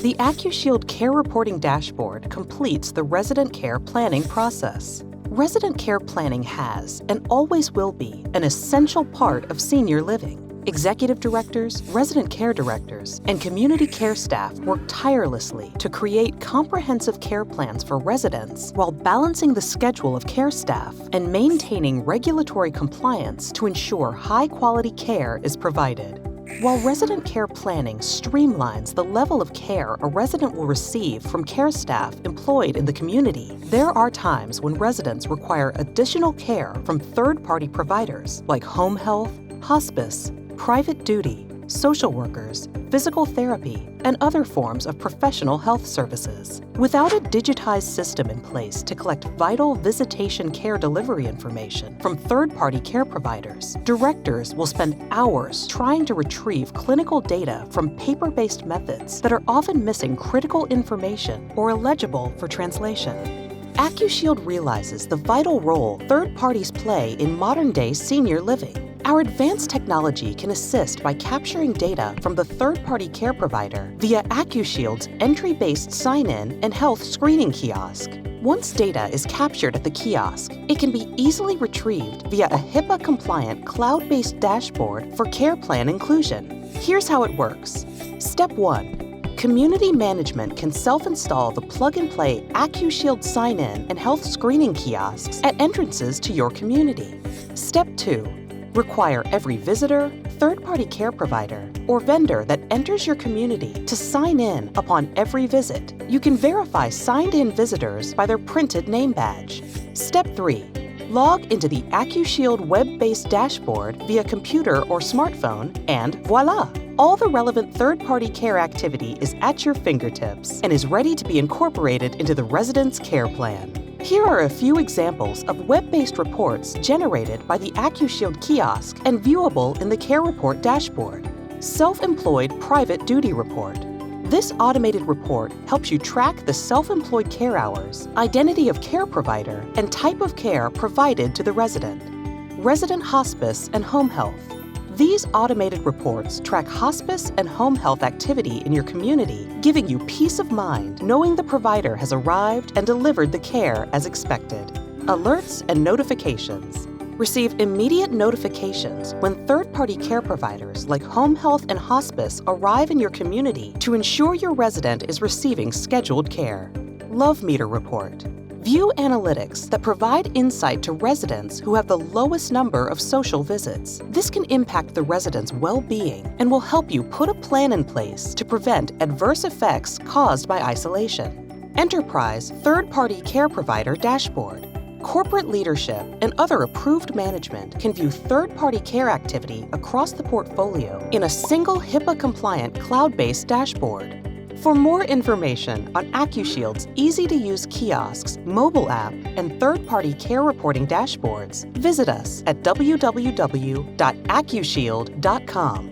The AccuShield Care Reporting Dashboard completes the resident care planning process. Resident care planning has, and always will be, an essential part of senior living. Executive directors, resident care directors, and community care staff work tirelessly to create comprehensive care plans for residents while balancing the schedule of care staff and maintaining regulatory compliance to ensure high-quality care is provided. While resident care planning streamlines the level of care a resident will receive from care staff employed in the community, there are times when residents require additional care from third-party providers like home health, hospice, private duty, social workers, physical therapy, and other forms of professional health services. Without a digitized system in place to collect vital visitation care delivery information from third-party care providers, directors will spend hours trying to retrieve clinical data from paper-based methods that are often missing critical information or illegible for translation. AccuShield realizes the vital role third parties play in modern-day senior living. Our advanced technology can assist by capturing data from the third-party care provider via AccuShield's entry-based sign-in and health screening kiosk. Once data is captured at the kiosk, it can be easily retrieved via a HIPAA-compliant cloud-based dashboard for care plan inclusion. Here's how it works. Step 1. Community management can self-install the plug-and-play AccuShield sign-in and health screening kiosks at entrances to your community. Step 2. Require every visitor, third-party care provider, or vendor that enters your community to sign in upon every visit. You can verify signed-in visitors by their printed name badge. Step 3. Log into the AccuShield web-based dashboard via computer or smartphone, and voila! All the relevant third-party care activity is at your fingertips and is ready to be incorporated into the resident's care plan. Here are a few examples of web-based reports generated by the AccuShield kiosk and viewable in the Care Report dashboard. Self-Employed Private Duty Report. This automated report helps you track the self-employed care hours, identity of care provider, and type of care provided to the resident. Resident Hospice and Home Health. These automated reports track hospice and home health activity in your community, giving you peace of mind knowing the provider has arrived and delivered the care as expected. Alerts and notifications. Receive immediate notifications when third-party care providers like home health and hospice arrive in your community to ensure your resident is receiving scheduled care. Love Meter Report. View analytics that provide insight to residents who have the lowest number of social visits. This can impact the resident's well-being and will help you put a plan in place to prevent adverse effects caused by isolation. Enterprise Third-Party Care Provider Dashboard. Corporate leadership and other approved management can view third-party care activity across the portfolio in a single HIPAA-compliant cloud-based dashboard. For more information on AccuShield's easy-to-use kiosks, mobile app, and third-party care reporting dashboards, visit us at www.accushield.com.